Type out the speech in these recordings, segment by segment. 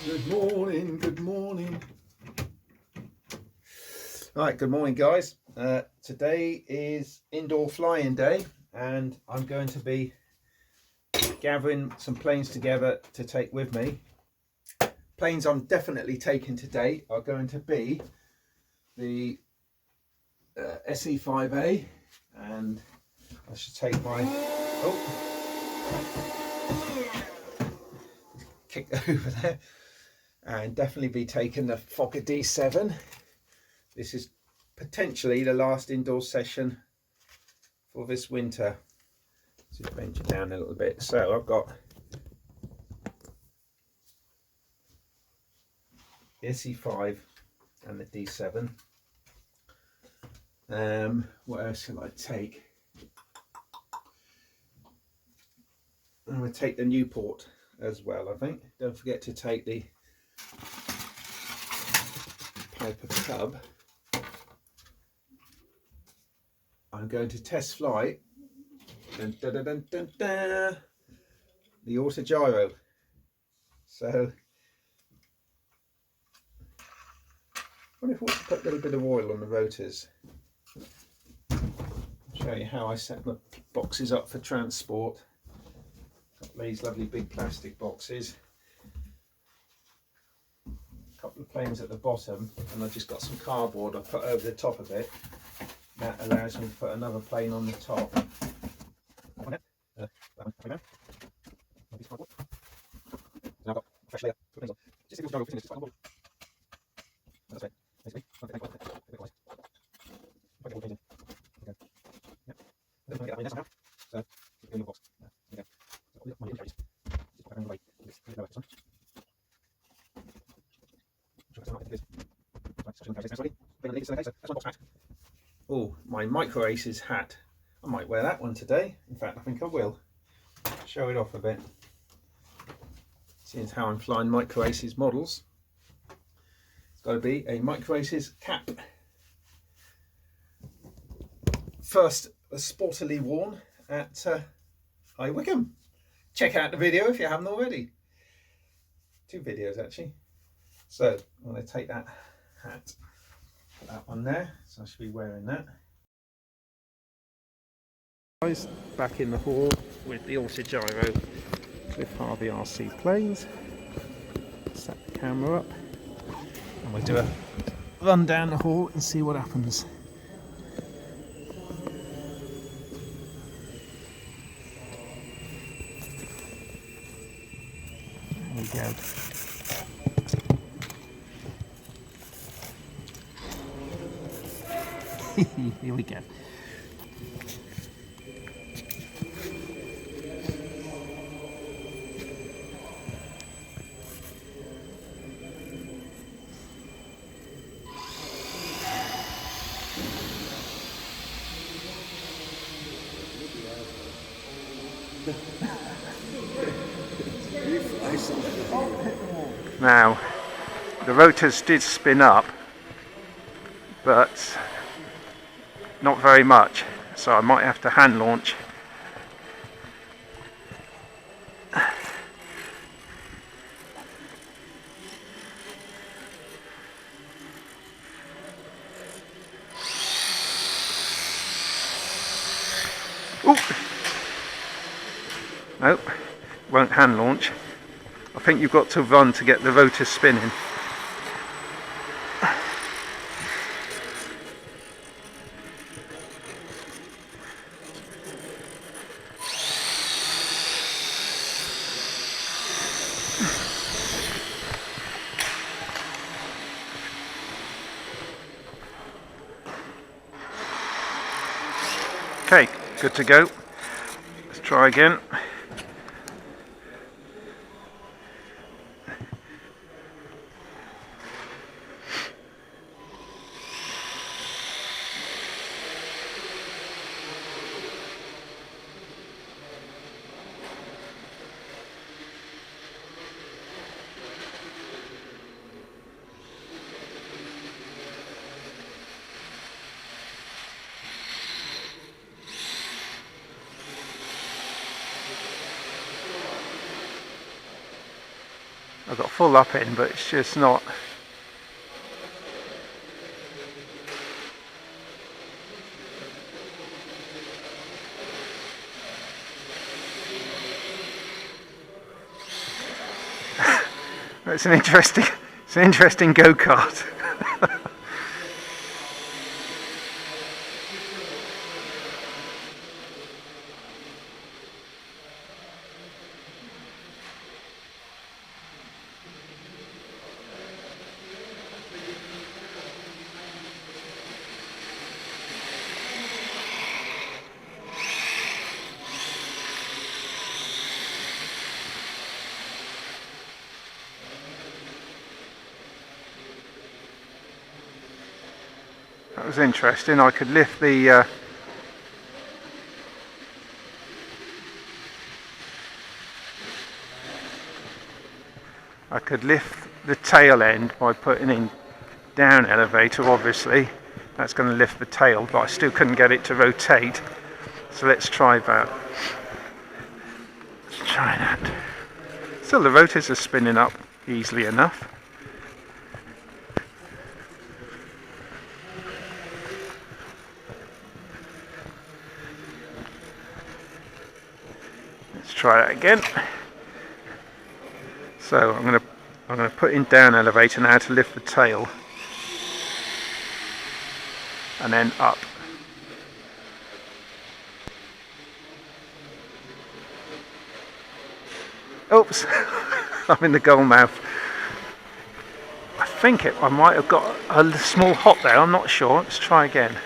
Good morning, good morning. Right, good morning, guys. Today is indoor flying day, and I'm going to be gathering some planes together to take with me. Planes I'm definitely taking today are going to be the SE5A, and I should take my kick over there, and definitely be taking the Fokker D7. This is potentially the last indoor session for this winter. Just venture down a little bit. So I've got the SE5 and the D7. What else shall I take? I'm going to take the Newport as well, I think. Don't forget to take the Piper Cub. I'm going to test flight the Autogyro. So I wonder if I want to put a little bit of oil on the rotors. I'll show you how I set my boxes up for transport. Got these lovely big plastic boxes. A couple of planes at the bottom, and I've just got some cardboard I put over the top of it. That allows me to put another plane on the top. Now I've got a fresh layer to put planes on. Just a little just on board. That's it, basically. Okay. Yep. I don't want to get that in there somehow. So keep it in your box. Okay. So all my carries. Just pop it on the way. Just lower this one. Oh, my Micro Aces hat. I might wear that one today. In fact, I think I will. Show it off a bit. Seeing how I'm flying Micro Aces models, it's got to be a Micro Aces cap. First, sportily worn at High Wycombe. Check out the video if you haven't already. 2 videos actually. So I'm going to take that hat, put that one there, so I should be wearing that. Guys, back in the hall with the Autogyro with Harvey RC planes. Set the camera up and we'll do a run down the hall and see what happens. There we go. Here we go. Now, the rotors did spin up, but not very much, so I might have to hand launch. Ooh. Nope, won't hand launch. I think you've got to run to get the rotor spinning. Okay, good to go. Let's try again. I've got full up in, but it's just not. It's an interesting go-kart. That was interesting. I could lift the tail end by putting in down elevator. Obviously that's going to lift the tail, but I still couldn't get it to rotate. So let's try that. Let's try that. Still, the rotors are spinning up easily enough. Let's try that again. So I'm going to put in down elevator now to lift the tail, and then up. Oops, I'm in the goal mouth. I think I might have got a small hop there, I'm not sure. Let's try again.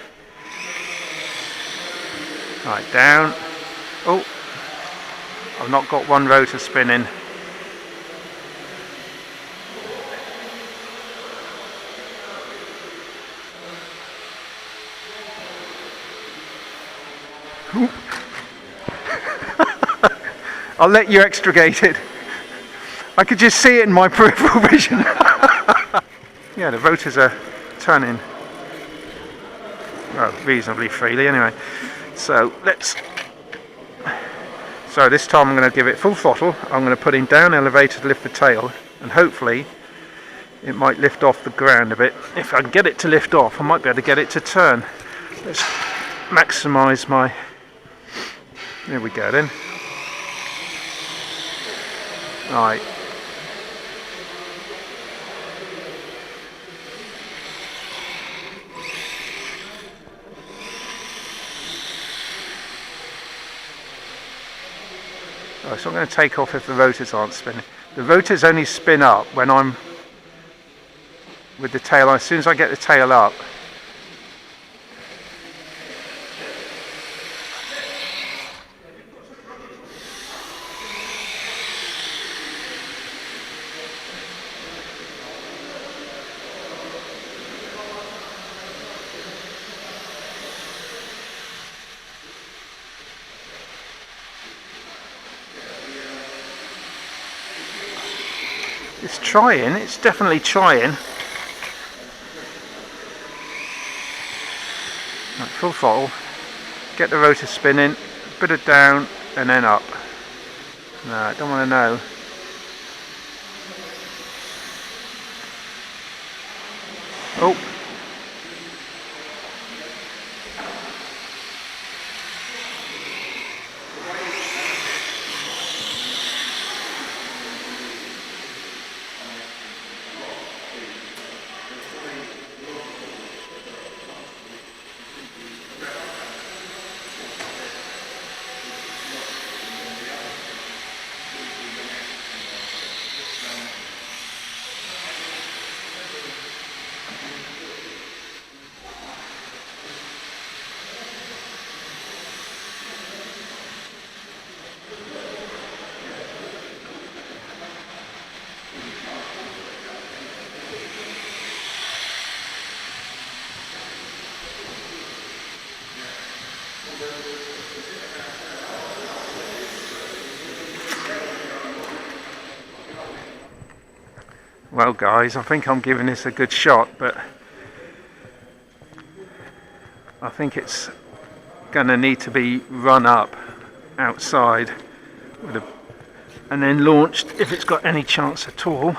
Right, down. Oh, I've not got one rotor spinning. I'll let you extricate it. I could just see it in my peripheral vision. Yeah, the rotors are turning, well, reasonably freely anyway. So this time I'm going to give it full throttle. I'm going to put in down elevator to lift the tail, and hopefully it might lift off the ground a bit. If I can get it to lift off, I might be able to get it to turn. Let's maximise my... There we go then. Right. Oh, so I'm going to take off if the rotors aren't spinning. The rotors only spin up when I'm with the tail. As soon as I get the tail up, it's trying, it's definitely trying. Right, full throttle, get the rotor spinning, a bit of down and then up. No, I don't want to know. Oh. Well guys, I think I'm giving this a good shot, but I think it's going to need to be run up outside with and then launched if it's got any chance at all.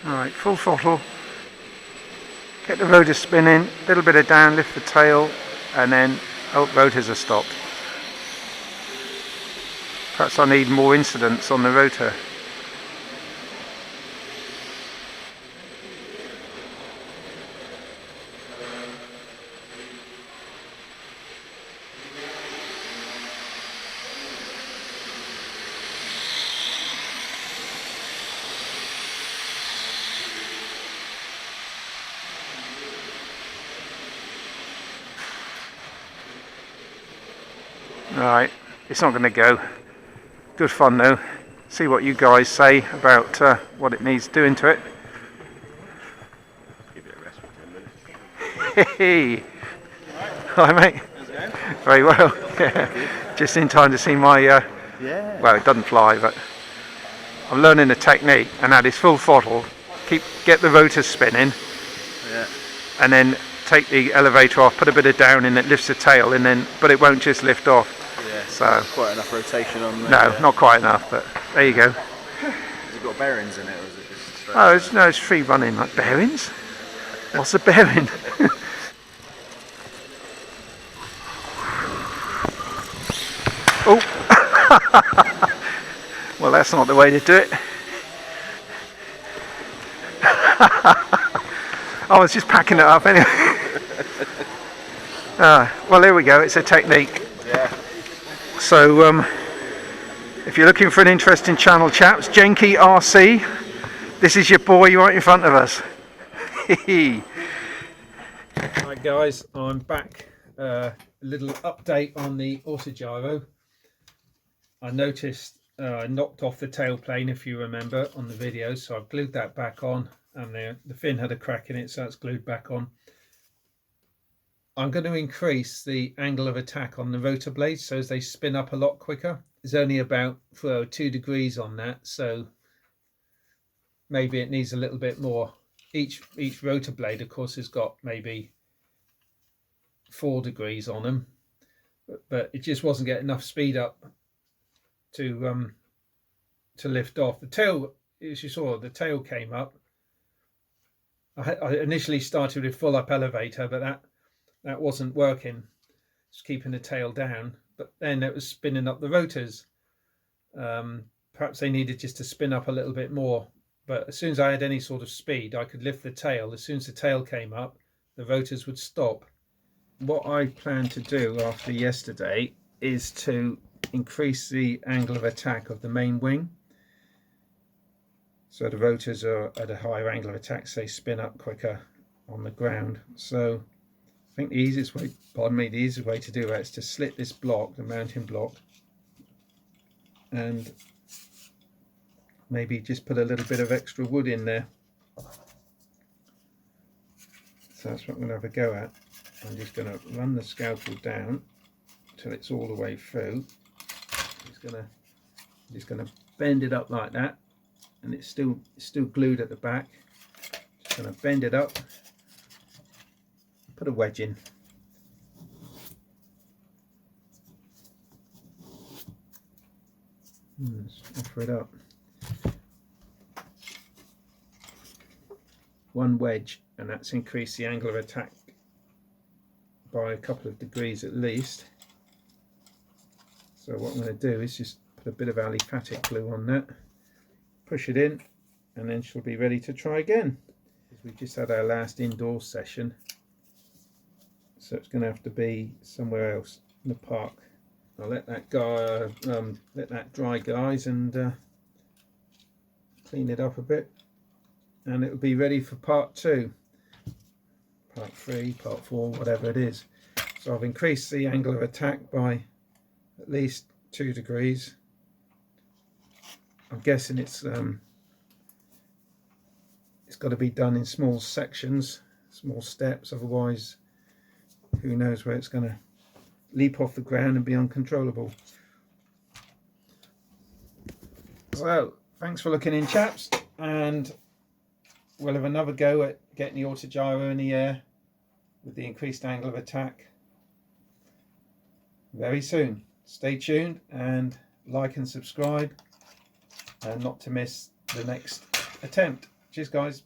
Alright, full throttle, get the rotor spinning, a little bit of down, lift the tail, and then, oh, rotors are stopped. Perhaps I need more incidence on the rotor. Right, it's not going to go. Good fun though. See what you guys say about what it needs doing to it. Give it a rest for 10 minutes. Hey, hi mate. Very well. Just in time to see my. Yeah. Well, it doesn't fly, but I'm learning the technique, and at its full throttle, get the rotors spinning, Yeah. and then take the elevator off, put a bit of down in it, lifts the tail, and then, but it won't just lift off. Yeah. So Not quite enough rotation on there. no, not quite enough, but there you go. Has it got bearings in it, or is it just straight? Oh, it's free running, like bearings. What's a bearing? Oh, well, that's not the way to do it. I was just packing it up anyway. Well, there we go. It's a technique. Yeah. So, if you're looking for an interesting channel, chaps, Jenky RC, this is your boy right in front of us. Hi guys, I'm back. A little update on the Autogyro. I noticed I knocked off the tail plane, if you remember, on the video, so I've glued that back on, and the fin had a crack in it, so it's glued back on. I'm going to increase the angle of attack on the rotor blades so as they spin up a lot quicker. There's only about 2 degrees on that, so maybe it needs a little bit more. Each rotor blade, of course, has got maybe 4 degrees on them, but it just wasn't getting enough speed up to lift off. The tail, as you saw, the tail came up. I initially started with full up elevator, but that wasn't working. It's keeping the tail down, but then it was spinning up the rotors. Perhaps they needed just to spin up a little bit more, but as soon as I had any sort of speed, I could lift the tail. As soon as the tail came up, the rotors would stop. What I plan to do after yesterday is to increase the angle of attack of the main wing, so the rotors are at a higher angle of attack, so they spin up quicker on the ground. So I think the easiest way, the easiest way to do that is to slit this block, the mounting block, and maybe just put a little bit of extra wood in there. So that's what I'm going to have a go at. I'm just going to run the scalpel down till it's all the way through. Just going to bend it up like that, and it's still glued at the back. Just going to bend it up, put a wedge in. Let's offer it up. One wedge, and that's increased the angle of attack by a couple of degrees at least. So what I'm going to do is just put a bit of aliphatic glue on that, push it in, and then she'll be ready to try again. We've just had our last indoor session, so it's going to have to be somewhere else in the park. I'll let that guy let that dry, guys, and clean it up a bit, and it will be ready for part 2, part 3, part 4, whatever it is. So I've increased the angle of attack by at least 2 degrees. I'm guessing it's got to be done in small sections, small steps, otherwise who knows where it's going to leap off the ground and be uncontrollable. So thanks for looking in, chaps, and we'll have another go at getting the Autogyro in the air with the increased angle of attack very soon. Stay tuned and like and subscribe, and not to miss the next attempt. Cheers, guys.